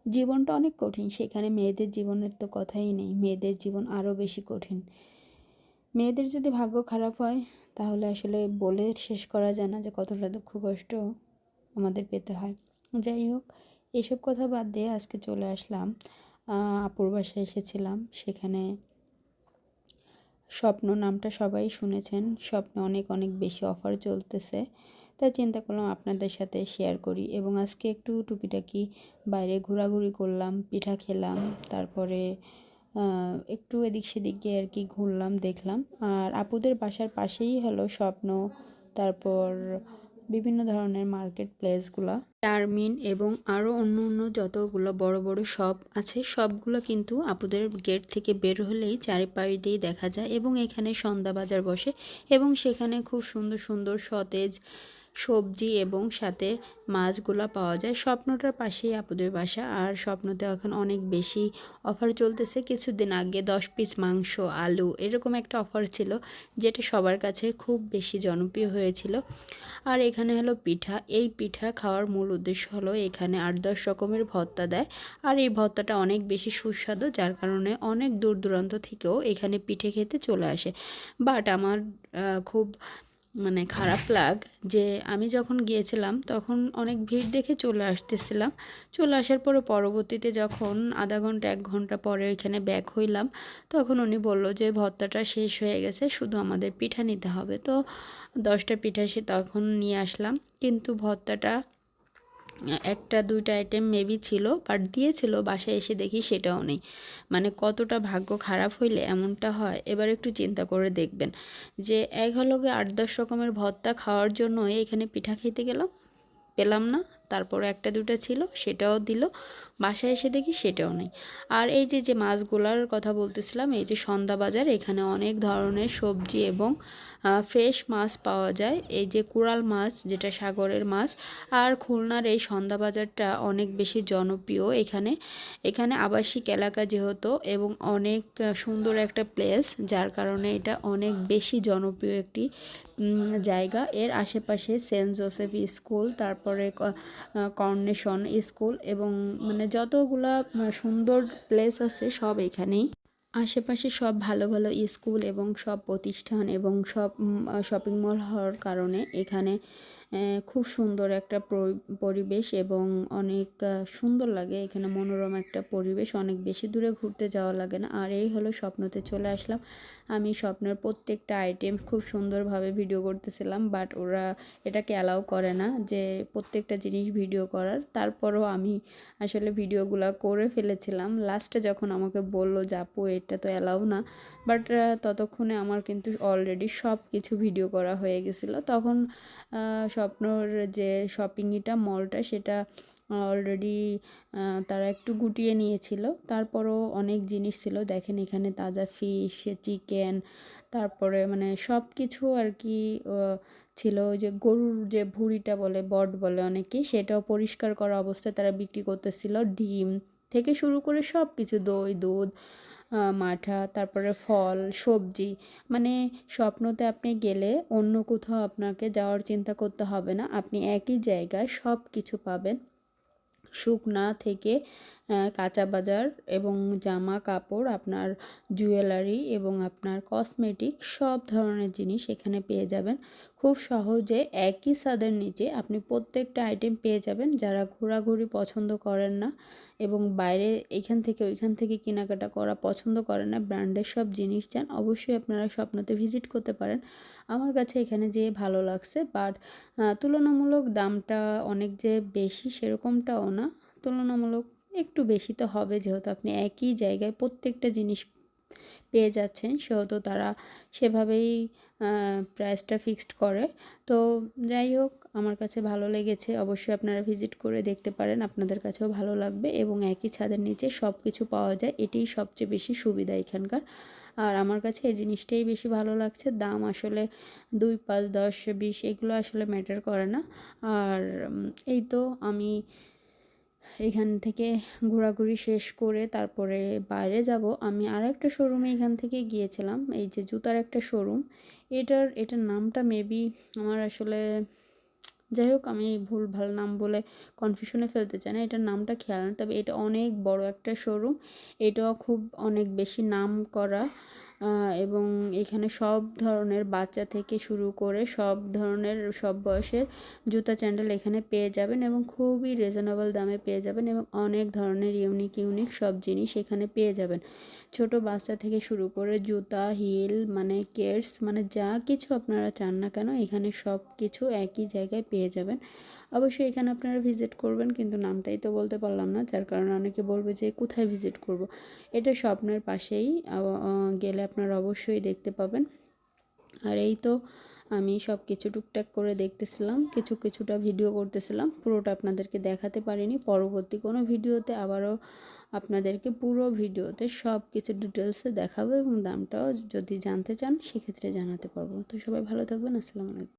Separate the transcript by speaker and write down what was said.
Speaker 1: জীবনটা অনেক কঠিন, সেখানে মেয়েদের জীবনের তো কথাই নেই, মেয়েদের জীবন আরও বেশি কঠিন। মেয়েদের যদি ভাগ্য খারাপ হয় তাহলে আসলে বলে শেষ করা যায় না যে কতটা দুঃখ কষ্ট আমাদের পেতে হয়। যাই হোক, এসব কথা বাদ দিয়ে আজকে চলে আসলাম, আপুর বাসায় এসেছিলাম। সেখানে স্বপ্ন নামটা সবাই শুনেছেন, স্বপ্নে অনেক অনেক বেশি অফার চলতেছে, তাই চিন্তা করলাম আপনাদের সাথে শেয়ার করি। এবং আজকে একটু টুকিটাকি বাইরে ঘোরাঘুরি করলাম, পিঠা খেলাম, তারপরে একটু এদিক সেদিক গিয়ে আর কি ঘুরলাম, দেখলাম। আর আপুদের বাসার পাশেই হলো স্বপ্ন, তারপর বিভিন্ন ধরনের মার্কেট প্লেসগুলো, চারমিন এবং আরও অন্য অন্য যতগুলো বড় বড় শপ আছে সবগুলো কিন্তু আপুদের গেট থেকে বের হলেই চারিপাশ দিয়ে দেখা যায়। এবং এখানে সন্ধ্যা বাজার বসে এবং সেখানে খুব সুন্দর সুন্দর সতেজ সবজি এবং সাথে মাছগুলো পাওয়া যায়। স্বপ্নটার পাশেই আপুদের বাসা। আর স্বপ্নতে এখন অনেক বেশি অফার চলতেছে। কিছুদিন আগে 10 পিস মাংস, আলু এরকম একটা অফার ছিল, যেটা সবার কাছে খুব বেশি জনপ্রিয় হয়েছিল। আর এখানে হলো পিঠা। এই পিঠা খাওয়ার মূল উদ্দেশ্য হলো এখানে 8-10 রকমের ভর্তা দেয়। আর এই ভর্তাটা অনেক বেশি সুস্বাদু, যার কারণে অনেক দূর দূরান্ত থেকেও এখানে পিঠে খেতে চলে আসে। বাট আমার খুব খারাপ যে আমি যখন গিয়েছিলাম তখন অনেক ভিড় দেখে চলে আসতেছিলাম। চলে আসার পরে পরবর্তীতে যখন আধা ঘন্টা 1 ঘন্টা পরে এখানে ব্যাক হইলাম, তখন উনি বলল যে ভর্তাটা শেষ হয়ে গেছে, শুধু আমাদের পিঠা নিতে হবে। তো 10টা পিঠা সে তখন নিয়ে আসলাম, কিন্তু ভর্তাটা একটা দুইটা আইটেম মেবি ছিল, বাট দিয়েছিল, বাসায় এসে দেখি সেটাও নেই। কতটা ভাগ্য খারাপ হইলে এমনটা হয়, এবার একটু চিন্তা করে দেখবেন যে এক হলো গিয়ে 8-10 রকমের ভর্তা খাওয়ার জন্য এখানে পিঠা খেতে গেলাম, পেলাম না। তারপরে একটা দুটা ছিল, সেটাও দিল, বাসায় এসে দেখি সেটাও নেই। আর এই যে যে মাছগুলার কথা বলতেছিলাম, এই যে সন্ধ্যা বাজার, এখানে অনেক ধরনের সবজি এবং ফ্রেশ মাছ পাওয়া যায়। এই যে কোরাল মাছ, যেটা সাগরের মাছ। আর খুলনার এই সন্ধ্যা বাজারটা অনেক বেশি জনপ্রিয়। এখানে এখানে আবাসিক এলাকা যেহেতু এবং অনেক সুন্দর একটা প্লেস, যার কারণে এটা অনেক বেশি জনপ্রিয় একটি জায়গা। এর আশেপাশে সেন্ট জোসেফ স্কুল, তারপরে কর্নেশন স্কুল এবং যতগুলা সুন্দর প্লেস আছে সব এখানেই। আশেপাশে সব ভালো ভালো স্কুল এবং সব প্রতিষ্ঠান এবং সব শপিং মল হওয়ার কারণে এখানে খুব সুন্দর একটা পরিবেশ এবং অনেক সুন্দর লাগে। এখানে মনোরম একটা পরিবেশ, অনেক বেশি দূরে ঘুরতে যাওয়া লাগে না। আর এই হলো স্বপ্নতে চলে আসলাম। আমি স্বপ্নের প্রত্যেকটা আইটেম খুব সুন্দরভাবে ভিডিও করতেছিলাম, বাট ওরা এটাকে অ্যালাউ করে না যে প্রত্যেকটা জিনিস ভিডিও করার। তারপরও আমি আসলে ভিডিওগুলো করে ফেলেছিলাম। লাস্টে যখন আমাকে বলল যে আপু এটা তো অ্যালাউ না, বাট ততক্ষণে আমার কিন্তু অলরেডি সব কিছু ভিডিও করা হয়ে গেছিলো। তখন স্বপ্নর যে শপিংটা মলটা, সেটা অলরেডি তারা একটু গুটিয়ে নিয়েছিল। তারপরও অনেক জিনিস ছিল, দেখেন এখানে তাজা ফিশ, চিকেন, তারপরে সব কিছু আর কি ছিল। ওই যে গরুর যে ভুঁড়িটা বলে, বট বলে অনেকে, সেটাও পরিষ্কার করা অবস্থায় তারা বিক্রি করতেছিল। ডিম থেকে শুরু করে সব কিছু, দই, দুধ, মাঠা, তারপরে ফল, সবজি। স্বপ্নতে আপনি গেলে অন্য কোথাও আপনাকে যাওয়ার চিন্তা করতে হবে না, আপনি একই জায়গায় সব কিছু পাবেন। শুকনা থেকে কাঁচা বাজার এবং জামা কাপড়, আপনার জুয়েলারি এবং আপনার কসমেটিক, সব ধরনের জিনিস এখানে পেয়ে যাবেন খুব সহজে। একই ছাদের নিচে আপনি প্রত্যেকটা আইটেম পেয়ে যাবেন। যারা ঘোরাঘুরি পছন্দ করেন না এবং বাইরে এখান থেকে ওইখান থেকে কেনাকাটা করা পছন্দ করেন না, ব্র্যান্ডের সব জিনিস চান, অবশ্যই আপনারা স্বপ্নতে ভিজিট করতে পারেন। আমার কাছে এখানে যেয়ে ভালো লাগছে, বাট তুলনামূলক দামটা অনেক যে বেশি সেরকমটাও না, তুলনামূলক একটু বেশি তো হবে, যেহেতু আপনি একই জায়গায় প্রত্যেকটা জিনিস পেয়ে যাচ্ছেন, সেহেতু তারা সেভাবেই প্রাইসটা ফিক্সড করে। তো যাই হোক, আমার কাছে ভালো লেগেছে, অবশ্যই আপনারা ভিজিট করে দেখতে পারেন, আপনাদের কাছেও ভালো লাগবে। এবং একই ছাদের নিচে সব কিছু পাওয়া যায়, এটিই সবচেয়ে বেশি সুবিধা এখানকার। আর আমার কাছে এই জিনিসটাই বেশি ভালো লাগছে। দাম আসলে 2, 5, 10, 20 এগুলো আসলে ম্যাটার করে না। আর এই তো আমি এখান থেকে ঘোরাঘুরি শেষ করে তারপরে বাইরে যাব। আমি আর একটা শোরুমে এখান থেকে গিয়েছিলাম, এই যে জুতার একটা শোরুম, এটার নামটা মেবি আমার আসলে যাই হোক, আমি ভুলভাল নাম বলে কনফিউশনে ফেলতে চাই না, এটার নামটা খেয়াল না। তবে এটা অনেক বড় একটা শোরুম, এটাও খুব অনেক বেশি নাম করা। এবং এখানে সব ধরনের বাচ্চা থেকে শুরু করে সব ধরনের সব বয়সের জুতা স্যান্ডেল এখানে পেয়ে যাবেন এবং খুবই রিজনেবল দামে পেয়ে যাবেন এবং অনেক ধরনের ইউনিক ইউনিক সব জিনিস এখানে পেয়ে যাবেন। ছোট বাচ্চা থেকে শুরু করে জুতা, হিল, মানে কেডস, মানে যা কিছু আপনারা চান না কেন এখানে সব কিছু একই জায়গায় পেয়ে যাবেন। অবশ্যই এখানে আপনারা ভিজিট করবেন, কিন্তু নামটাই তো বলতে পারলাম না, যার কারণে অনেকে বলবে যে কোথায় ভিজিট করব। এটা স্বপ্নের পাশেই, গেলে আপনারা অবশ্যই দেখতে পাবেন। আর এই তো আমি সব কিছু টুকটাক করে দেখতেছিলাম, কিছুটা ভিডিও করতেছিলাম, পুরোটা আপনাদেরকে দেখাতে পারিনি। পরবর্তী কোনো ভিডিওতে আবারও আপনাদেরকে পুরো ভিডিওতে সব কিছু ডিটেলসে দেখাবো এবং দামটাও যদি জানতে চান সেক্ষেত্রে জানাতে পারবো। তো সবাই ভালো থাকবেন, আসসালামু আলাইকুম।